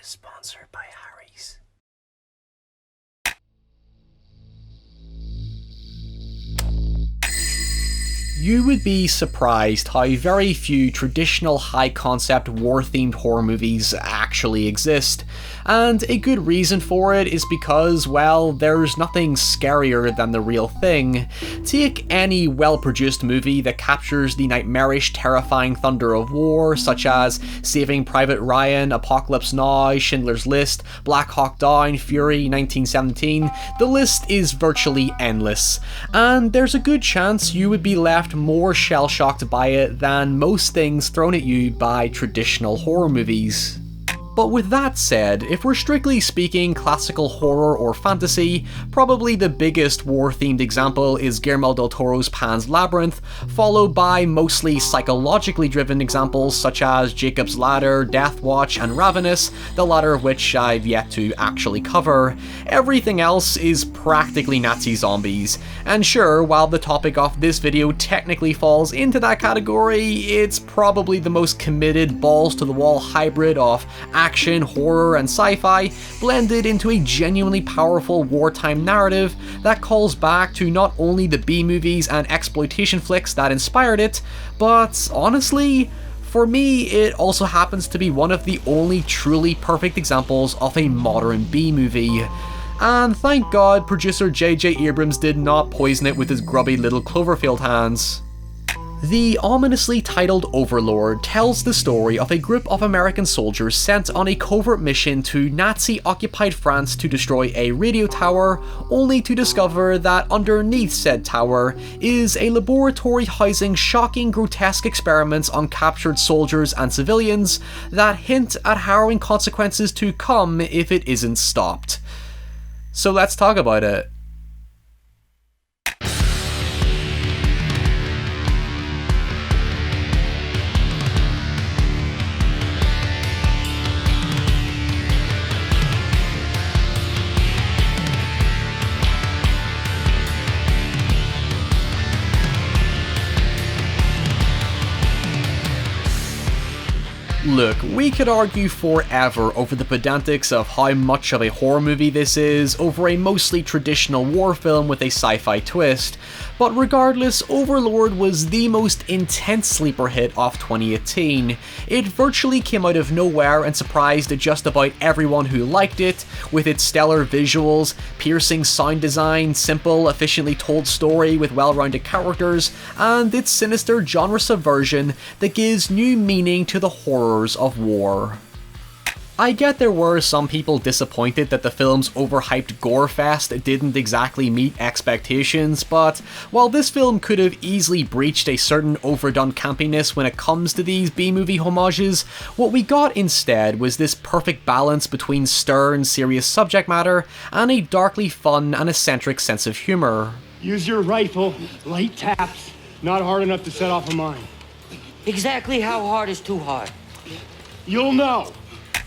Sponsored by Harry's. You would be surprised how very few traditional high-concept war-themed horror movies actually exist, and a good reason for it is because, well, there's nothing scarier than the real thing. Take any well-produced movie that captures the nightmarish, terrifying thunder of war, such as Saving Private Ryan, Apocalypse Now, Schindler's List, Black Hawk Down, Fury, 1917, the list is virtually endless, and there's a good chance you would be left more shell-shocked by it than most things thrown at you by traditional horror movies. But with that said, if we're strictly speaking classical horror or fantasy, probably the biggest war-themed example is Guillermo del Toro's Pan's Labyrinth, followed by mostly psychologically driven examples such as Jacob's Ladder, Death Watch, and Ravenous, the latter of which I've yet to actually cover. Everything else is practically Nazi zombies, and sure, while the topic of this video technically falls into that category, it's probably the most committed balls-to-the-wall hybrid of action, horror, and sci-fi blended into a genuinely powerful wartime narrative that calls back to not only the B-movies and exploitation flicks that inspired it, but honestly, for me, it also happens to be one of the only truly perfect examples of a modern B-movie. And thank God producer J.J. Abrams did not poison it with his grubby little Cloverfield hands. The ominously titled Overlord tells the story of a group of American soldiers sent on a covert mission to Nazi-occupied France to destroy a radio tower, only to discover that underneath said tower is a laboratory housing shocking, grotesque experiments on captured soldiers and civilians that hint at harrowing consequences to come if it isn't stopped. So let's talk about it. Look, we could argue forever over the pedantics of how much of a horror movie this is, over a mostly traditional war film with a sci-fi twist, but regardless, Overlord was the most intense sleeper hit of 2018. It virtually came out of nowhere and surprised just about everyone who liked it, with its stellar visuals, piercing sound design, simple, efficiently told story with well-rounded characters, and its sinister genre subversion that gives new meaning to the horrors of war. I get there were some people disappointed that the film's overhyped gore fest didn't exactly meet expectations, but while this film could have easily breached a certain overdone campiness when it comes to these B-movie homages, what we got instead was this perfect balance between stern, serious subject matter and a darkly fun and eccentric sense of humour. Use your rifle, light taps, not hard enough to set off a mine. Exactly how hard is too hard? You'll know.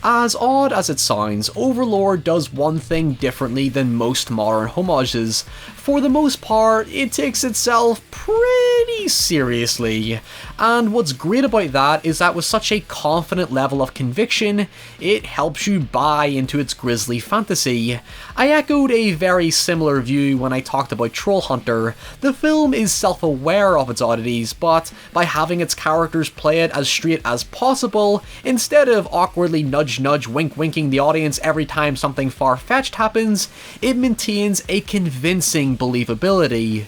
As odd as it sounds, Overlord does one thing differently than most modern homages. For the most part, it takes itself pretty seriously, and what's great about that is that with such a confident level of conviction, it helps you buy into its grisly fantasy. I echoed a very similar view when I talked about Troll Hunter. The film is self-aware of its oddities, but by having its characters play it as straight as possible, instead of awkwardly nudge wink-winking the audience every time something far-fetched happens, it maintains a convincing believability.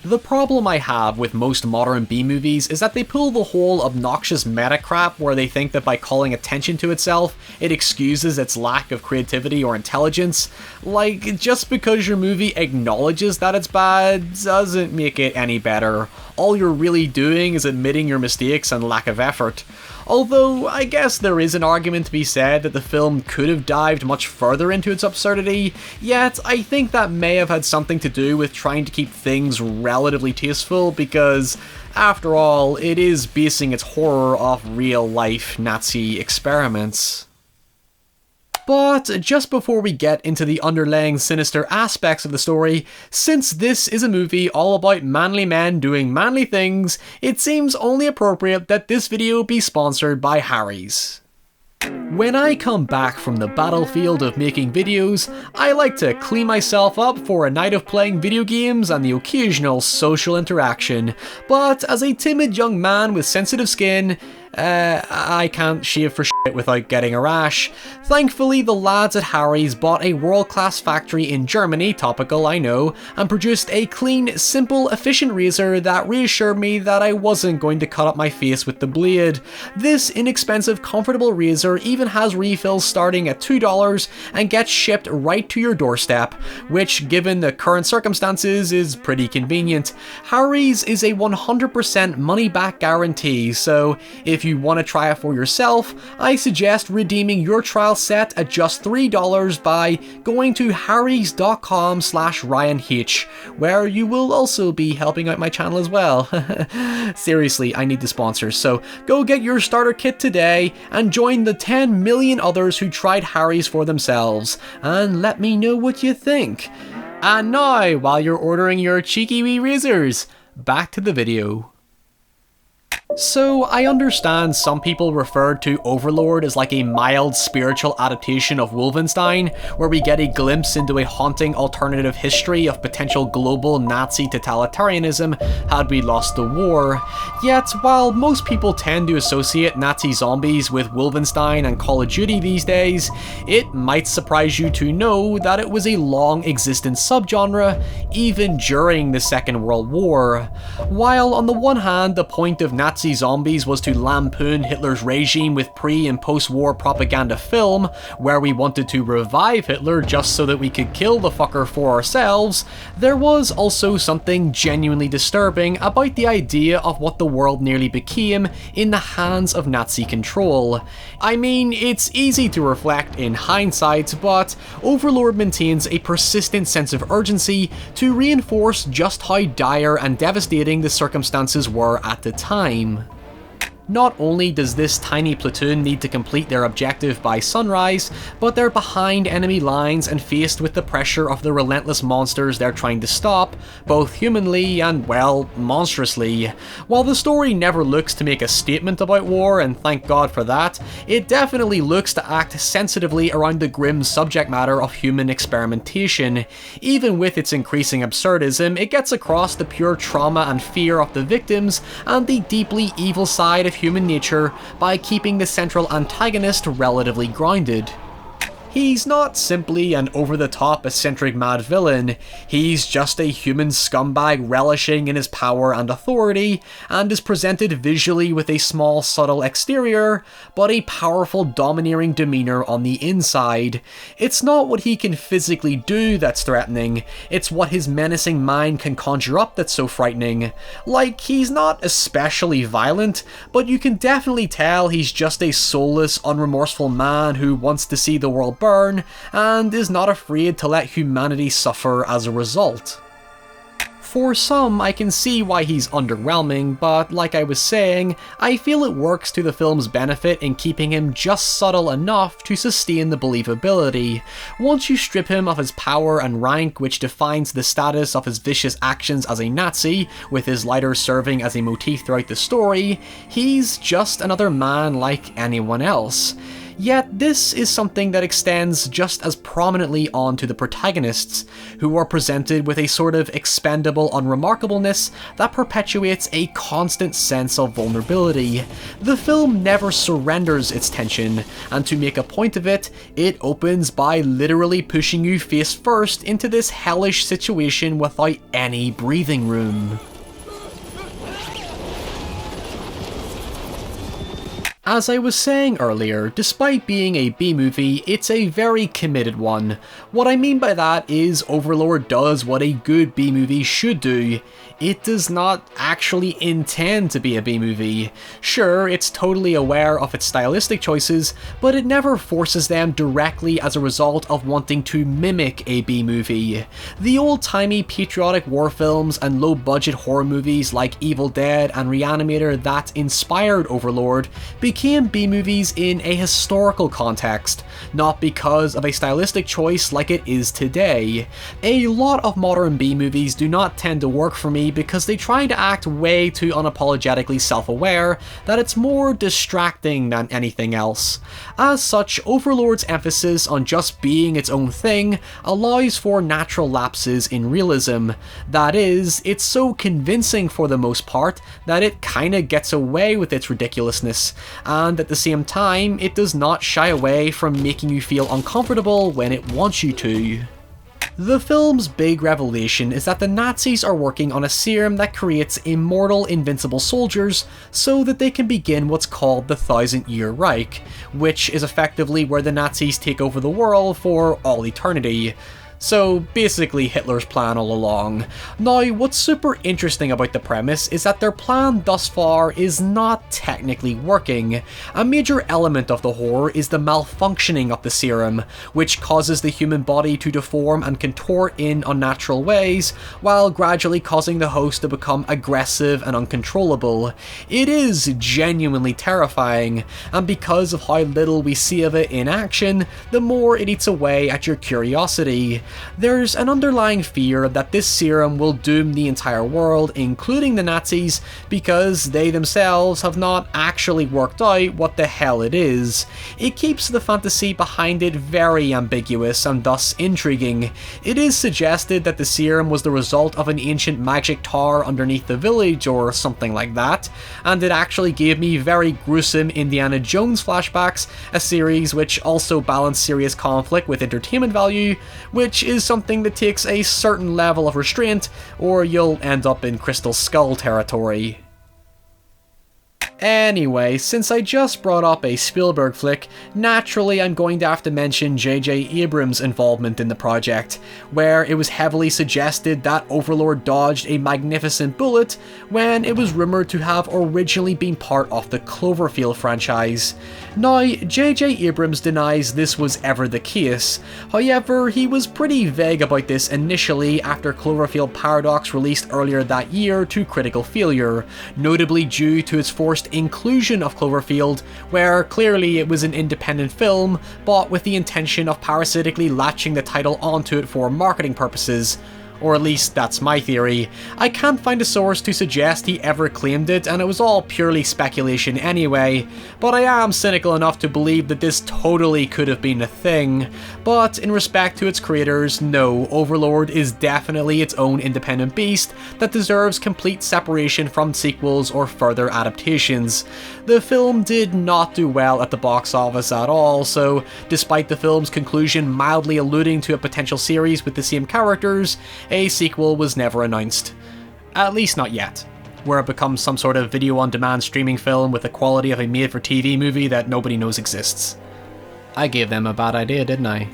The problem I have with most modern B-movies is that they pull the whole obnoxious meta crap where they think that by calling attention to itself, it excuses its lack of creativity or intelligence. Like, just because your movie acknowledges that it's bad doesn't make it any better. All you're really doing is admitting your mistakes and lack of effort. Although, I guess there is an argument to be said that the film could have dived much further into its absurdity, yet I think that may have had something to do with trying to keep things relatively tasteful, because, after all, it is basing its horror off real-life Nazi experiments. But just before we get into the underlying sinister aspects of the story, since this is a movie all about manly men doing manly things, it seems only appropriate that this video be sponsored by Harry's. When I come back from the battlefield of making videos, I like to clean myself up for a night of playing video games and the occasional social interaction, but as a timid young man with sensitive skin, I can't shave for shit without getting a rash. Thankfully, the lads at Harry's bought a world-class factory in Germany, topical I know, and produced a clean, simple, efficient razor that reassured me that I wasn't going to cut up my face with the blade. This inexpensive, comfortable razor even has refills starting at $2 and gets shipped right to your doorstep, which, given the current circumstances, is pretty convenient. Harry's is a 100% money-back guarantee, so if you want to try it for yourself, I suggest redeeming your trial set at just $3 by going to harrys.com/RyanH, where you will also be helping out my channel as well. Seriously, I need the sponsors, so go get your starter kit today and join the 10 million others who tried Harry's for themselves, and let me know what you think. And now, while you're ordering your cheeky wee razors, back to the video. So, I understand some people refer to Overlord as like a mild spiritual adaptation of Wolfenstein, where we get a glimpse into a haunting alternative history of potential global Nazi totalitarianism had we lost the war. Yet, while most people tend to associate Nazi zombies with Wolfenstein and Call of Duty these days, it might surprise you to know that it was a long-existent subgenre, even during the Second World War. While on the one hand, the point of Nazi zombies was to lampoon Hitler's regime with pre- and post-war propaganda film, where we wanted to revive Hitler just so that we could kill the fucker for ourselves, there was also something genuinely disturbing about the idea of what the world nearly became in the hands of Nazi control. I mean, it's easy to reflect in hindsight, but Overlord maintains a persistent sense of urgency to reinforce just how dire and devastating the circumstances were at the time. Not only does this tiny platoon need to complete their objective by sunrise, but they're behind enemy lines and faced with the pressure of the relentless monsters they're trying to stop, both humanly and, well, monstrously. While the story never looks to make a statement about war, and thank God for that, it definitely looks to act sensitively around the grim subject matter of human experimentation. Even with its increasing absurdism, it gets across the pure trauma and fear of the victims and the deeply evil side of human nature by keeping the central antagonist relatively grounded. He's not simply an over-the-top eccentric mad villain, he's just a human scumbag relishing in his power and authority, and is presented visually with a small subtle exterior, but a powerful domineering demeanour on the inside. It's not what he can physically do that's threatening, it's what his menacing mind can conjure up that's so frightening. Like, he's not especially violent, but you can definitely tell he's just a soulless, unremorseful man who wants to see the world burn, and is not afraid to let humanity suffer as a result. For some, I can see why he's underwhelming, but like I was saying, I feel it works to the film's benefit in keeping him just subtle enough to sustain the believability. Once you strip him of his power and rank, which defines the status of his vicious actions as a Nazi, with his lighter serving as a motif throughout the story, he's just another man like anyone else. Yet this is something that extends just as prominently onto the protagonists, who are presented with a sort of expendable unremarkableness that perpetuates a constant sense of vulnerability. The film never surrenders its tension, and to make a point of it, it opens by literally pushing you face first into this hellish situation without any breathing room. As I was saying earlier, despite being a B-movie, it's a very committed one. What I mean by that is Overlord does what a good B-movie should do. It does not actually intend to be a B-movie. Sure, it's totally aware of its stylistic choices, but it never forces them directly as a result of wanting to mimic a B-movie. The old-timey patriotic war films and low-budget horror movies like Evil Dead and Reanimator that inspired Overlord became became B-movies in a historical context, not because of a stylistic choice like it is today. A lot of modern B-movies do not tend to work for me because they try to act way too unapologetically self-aware that it's more distracting than anything else. As such, Overlord's emphasis on just being its own thing allows for natural lapses in realism. That is, it's so convincing for the most part that it kinda gets away with its ridiculousness, and at the same time, it does not shy away from making you feel uncomfortable when it wants you to. The film's big revelation is that the Nazis are working on a serum that creates immortal, invincible soldiers so that they can begin what's called the 1,000-Year Reich, which is effectively where the Nazis take over the world for all eternity. So basically Hitler's plan all along. Now, what's super interesting about the premise is that their plan thus far is not technically working. A major element of the horror is the malfunctioning of the serum, which causes the human body to deform and contort in unnatural ways, while gradually causing the host to become aggressive and uncontrollable. It is genuinely terrifying, and because of how little we see of it in action, the more it eats away at your curiosity. There's an underlying fear that this serum will doom the entire world, including the Nazis, because they themselves have not actually worked out what the hell it is. It keeps the fantasy behind it very ambiguous and thus intriguing. It is suggested that the serum was the result of an ancient magic tower underneath the village or something like that, and it actually gave me very gruesome Indiana Jones flashbacks, a series which also balanced serious conflict with entertainment value, which is something that takes a certain level of restraint, or you'll end up in Crystal Skull territory. Anyway, since I just brought up a Spielberg flick, naturally I'm going to have to mention J.J. Abrams' involvement in the project, where it was heavily suggested that Overlord dodged a magnificent bullet when it was rumoured to have originally been part of the Cloverfield franchise. Now, J.J. Abrams denies this was ever the case, however he was pretty vague about this initially after Cloverfield Paradox released earlier that year to critical failure, notably due to its forced inclusion of Cloverfield, where clearly it was an independent film, but with the intention of parasitically latching the title onto it for marketing purposes. Or at least that's my theory. I can't find a source to suggest he ever claimed it, and it was all purely speculation anyway, but I am cynical enough to believe that this totally could have been a thing. But in respect to its creators, no, Overlord is definitely its own independent beast that deserves complete separation from sequels or further adaptations. The film did not do well at the box office at all, so despite the film's conclusion mildly alluding to a potential series with the same characters, a sequel was never announced. At least not yet, where it becomes some sort of video-on-demand streaming film with the quality of a made-for-TV movie that nobody knows exists. I gave them a bad idea, didn't I?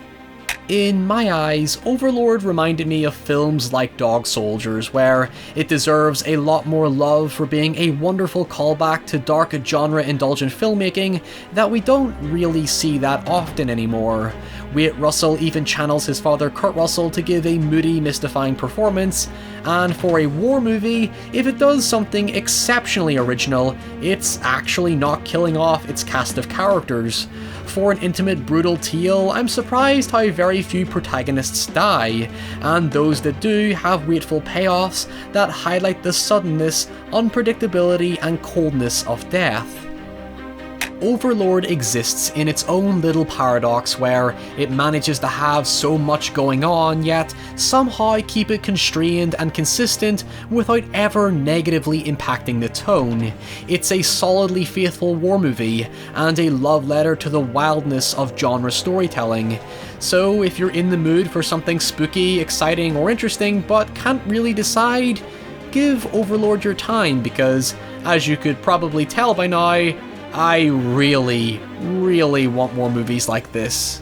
In my eyes, Overlord reminded me of films like Dog Soldiers, where it deserves a lot more love for being a wonderful callback to dark genre-indulgent filmmaking that we don't really see that often anymore. Wyatt Russell even channels his father Kurt Russell to give a moody, mystifying performance, and for a war movie, if it does something exceptionally original, it's actually not killing off its cast of characters. For an intimate, brutal tale, I'm surprised how very few protagonists die, and those that do have weightful payoffs that highlight the suddenness, unpredictability, and coldness of death. Overlord exists in its own little paradox where it manages to have so much going on, yet somehow keep it constrained and consistent without ever negatively impacting the tone. It's a solidly faithful war movie, and a love letter to the wildness of genre storytelling. So if you're in the mood for something spooky, exciting, or interesting, but can't really decide, give Overlord your time, because, as you could probably tell by now, I really want more movies like this.